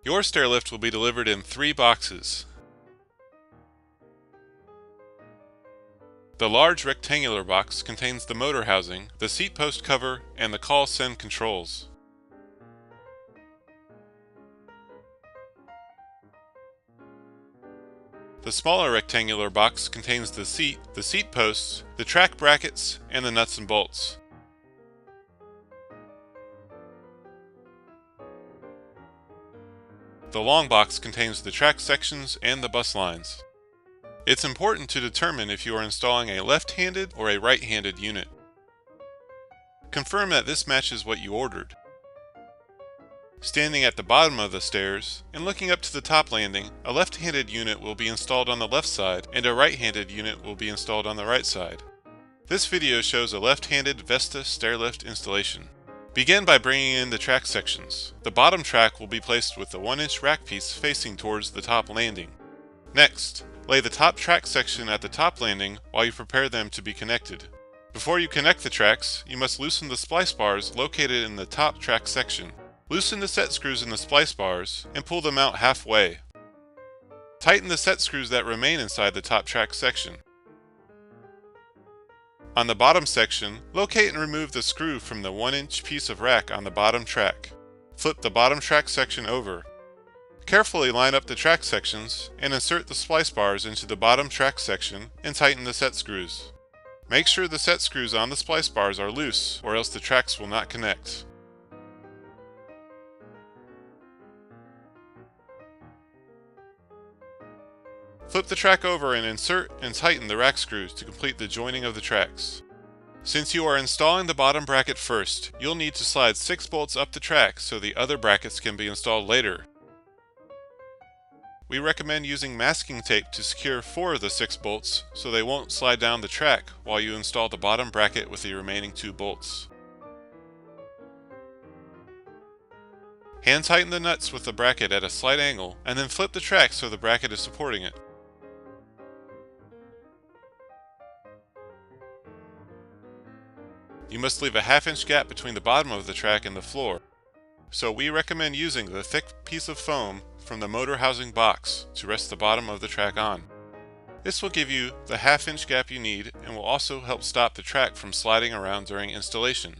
Your stair lift will be delivered in 3 boxes. The large rectangular box contains the motor housing, the seat post cover, and the call-send controls. The smaller rectangular box contains the seat posts, the track brackets, and the nuts and bolts. The long box contains the track sections and the bus lines. It's important to determine if you are installing a left-handed or a right-handed unit. Confirm that this matches what you ordered. Standing at the bottom of the stairs and looking up to the top landing, a left-handed unit will be installed on the left side and a right-handed unit will be installed on the right side. This video shows a left-handed Vesta stair lift installation. Begin by bringing in the track sections. The bottom track will be placed with the 1-inch rack piece facing towards the top landing. Next, lay the top track section at the top landing while you prepare them to be connected. Before you connect the tracks, you must loosen the splice bars located in the top track section. Loosen the set screws in the splice bars and pull them out halfway. Tighten the set screws that remain inside the top track section. On the bottom section, locate and remove the screw from the 1-inch piece of rack on the bottom track. Flip the bottom track section over. Carefully line up the track sections and insert the splice bars into the bottom track section and tighten the set screws. Make sure the set screws on the splice bars are loose or else the tracks will not connect. Flip the track over and insert and tighten the rack screws to complete the joining of the tracks. Since you are installing the bottom bracket first, you'll need to slide 6 bolts up the track so the other brackets can be installed later. We recommend using masking tape to secure 4 of the 6 bolts so they won't slide down the track while you install the bottom bracket with the remaining 2 bolts. Hand tighten the nuts with the bracket at a slight angle and then flip the track so the bracket is supporting it. You must leave a 1/2-inch gap between the bottom of the track and the floor, so we recommend using the thick piece of foam from the motor housing box to rest the bottom of the track on. This will give you the 1/2-inch gap you need and will also help stop the track from sliding around during installation.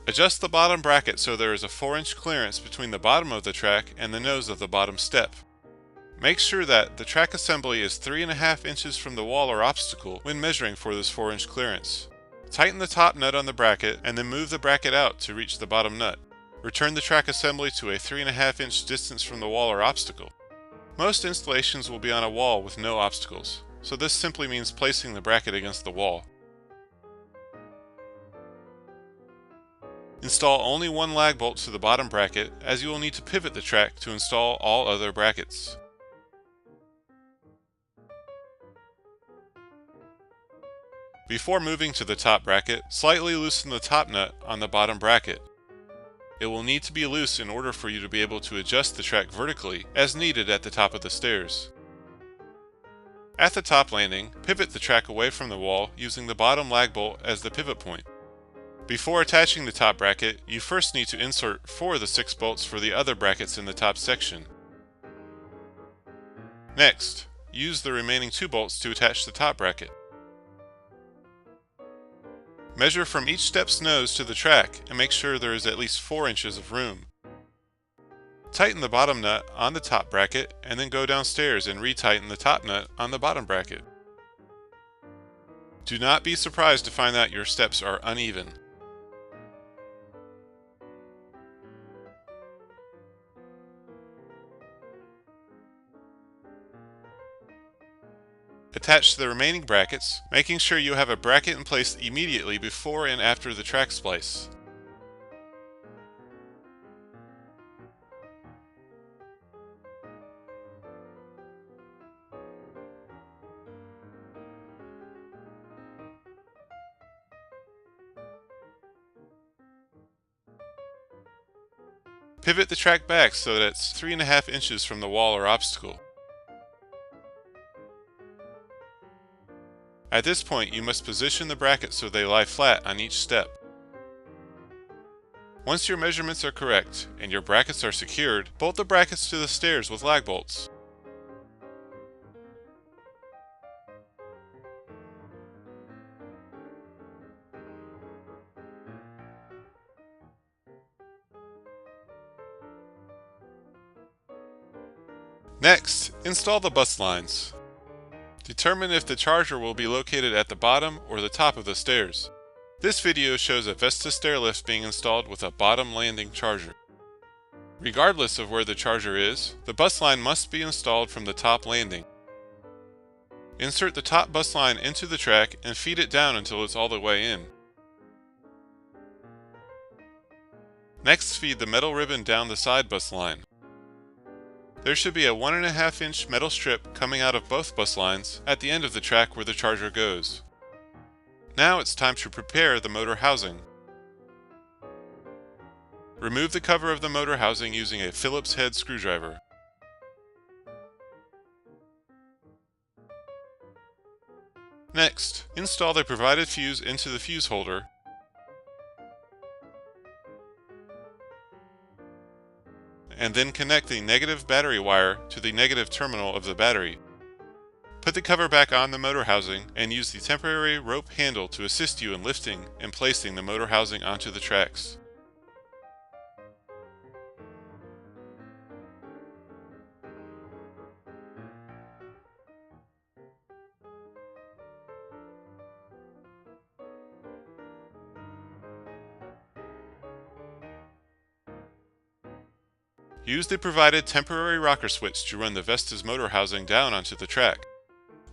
Adjust the bottom bracket so there is a 4-inch clearance between the bottom of the track and the nose of the bottom step. Make sure that the track assembly is 3.5 inches from the wall or obstacle when measuring for this 4-inch clearance. Tighten the top nut on the bracket and then move the bracket out to reach the bottom nut. Return the track assembly to a 3.5-inch distance from the wall or obstacle. Most installations will be on a wall with no obstacles, so this simply means placing the bracket against the wall. Install only 1 lag bolt to the bottom bracket, as you will need to pivot the track to install all other brackets. Before moving to the top bracket, slightly loosen the top nut on the bottom bracket. It will need to be loose in order for you to be able to adjust the track vertically as needed at the top of the stairs. At the top landing, pivot the track away from the wall using the bottom lag bolt as the pivot point. Before attaching the top bracket, you first need to insert 4 of the 6 bolts for the other brackets in the top section. Next, use the remaining 2 bolts to attach the top bracket. Measure from each step's nose to the track and make sure there is at least 4 inches of room. Tighten the bottom nut on the top bracket and then go downstairs and retighten the top nut on the bottom bracket. Do not be surprised to find that your steps are uneven. Attach the remaining brackets, making sure you have a bracket in place immediately before and after the track splice. Pivot the track back so that it's 3.5 inches from the wall or obstacle. At this point, you must position the brackets so they lie flat on each step. Once your measurements are correct and your brackets are secured, bolt the brackets to the stairs with lag bolts. Next, install the bus lines. Determine if the charger will be located at the bottom or the top of the stairs. This video shows a Vesta stair lift being installed with a bottom landing charger. Regardless of where the charger is, the bus line must be installed from the top landing. Insert the top bus line into the track and feed it down until it's all the way in. Next, feed the metal ribbon down the side bus line. There should be a 1.5 inch metal strip coming out of both bus lines at the end of the track where the charger goes. Now it's time to prepare the motor housing. Remove the cover of the motor housing using a Phillips head screwdriver. Next, install the provided fuse into the fuse holder. And then connect the negative battery wire to the negative terminal of the battery. Put the cover back on the motor housing and use the temporary rope handle to assist you in lifting and placing the motor housing onto the tracks. Use the provided temporary rocker switch to run the Vesta's motor housing down onto the track.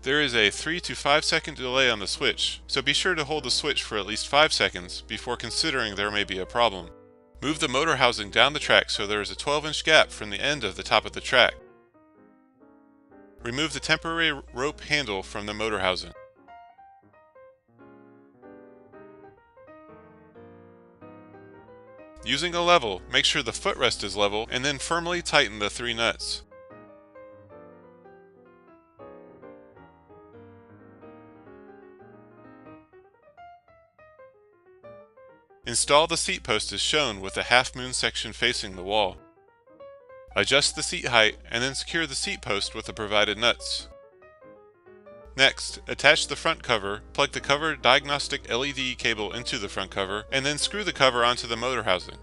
There is a 3 to 5 second delay on the switch, so be sure to hold the switch for at least 5 seconds before considering there may be a problem. Move the motor housing down the track so there is a 12-inch gap from the end of the top of the track. Remove the temporary rope handle from the motor housing. Using a level, make sure the footrest is level and then firmly tighten the 3 nuts. Install the seat post as shown with the half-moon section facing the wall. Adjust the seat height and then secure the seat post with the provided nuts. Next, attach the front cover, plug the cover diagnostic LED cable into the front cover, and then screw the cover onto the motor housing.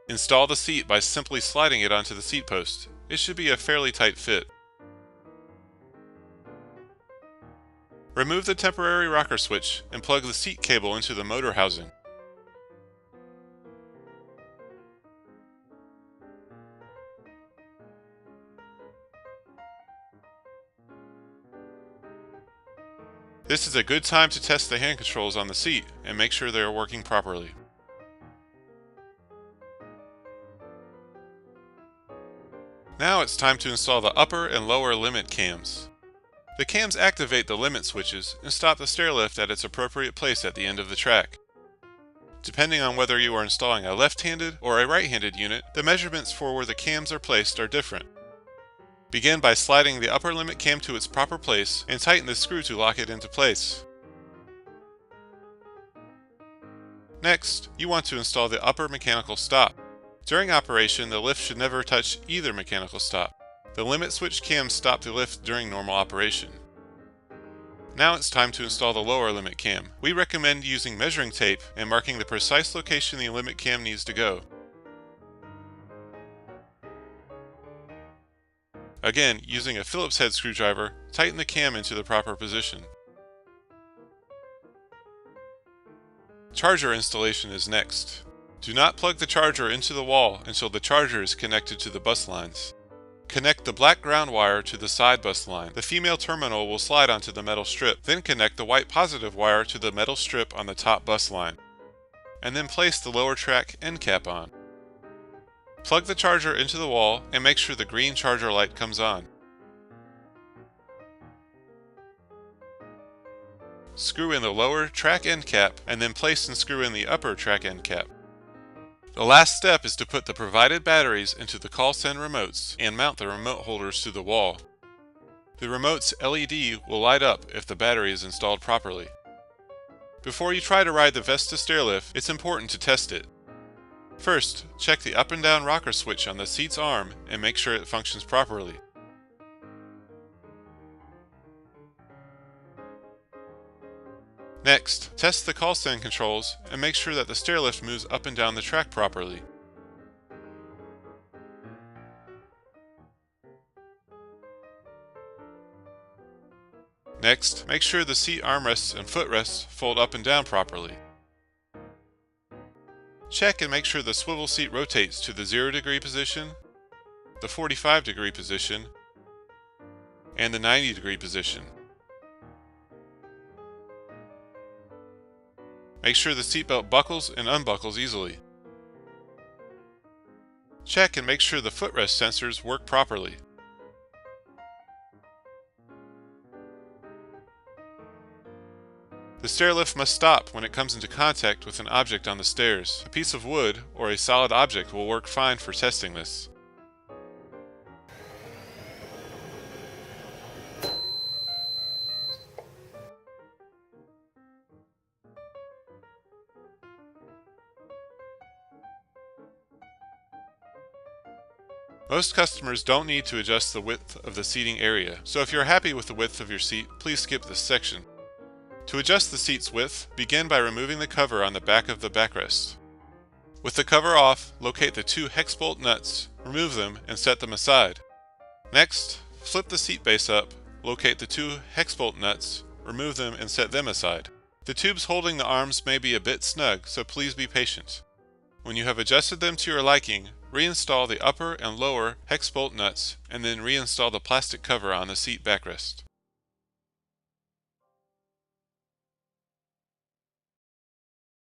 Install the seat by simply sliding it onto the seat post. It should be a fairly tight fit. Remove the temporary rocker switch and plug the seat cable into the motor housing. This is a good time to test the hand controls on the seat and make sure they are working properly. Now it's time to install the upper and lower limit cams. The cams activate the limit switches and stop the stair lift at its appropriate place at the end of the track. Depending on whether you are installing a left-handed or a right-handed unit, the measurements for where the cams are placed are different. Begin by sliding the upper limit cam to its proper place and tighten the screw to lock it into place. Next, you want to install the upper mechanical stop. During operation, the lift should never touch either mechanical stop. The limit switch cams stop the lift during normal operation. Now it's time to install the lower limit cam. We recommend using measuring tape and marking the precise location the limit cam needs to go. Again, using a Phillips head screwdriver, tighten the cam into the proper position. Charger installation is next. Do not plug the charger into the wall until the charger is connected to the bus lines. Connect the black ground wire to the side bus line. The female terminal will slide onto the metal strip. Then connect the white positive wire to the metal strip on the top bus line. And then place the lower track end cap on. Plug the charger into the wall and make sure the green charger light comes on. Screw in the lower track end cap and then place and screw in the upper track end cap. The last step is to put the provided batteries into the call send remotes and mount the remote holders to the wall. The remote's LED will light up if the battery is installed properly. Before you try to ride the Vesta stairlift, it's important to test it. First, check the up and down rocker switch on the seat's arm and make sure it functions properly. Next, test the call stand controls and make sure that the stairlift moves up and down the track properly. Next, make sure the seat armrests and footrests fold up and down properly. Check and make sure the swivel seat rotates to the 0° position, the 45° position, and the 90° position. Make sure the seatbelt buckles and unbuckles easily. Check and make sure the footrest sensors work properly. The stairlift must stop when it comes into contact with an object on the stairs. A piece of wood or a solid object will work fine for testing this. Most customers don't need to adjust the width of the seating area, so if you're happy with the width of your seat, please skip this section. To adjust the seat's width, begin by removing the cover on the back of the backrest. With the cover off, locate the 2 hex bolt nuts, remove them, and set them aside. Next, flip the seat base up, locate the 2 hex bolt nuts, remove them, and set them aside. The tubes holding the arms may be a bit snug, so please be patient. When you have adjusted them to your liking, reinstall the upper and lower hex bolt nuts, and then reinstall the plastic cover on the seat backrest.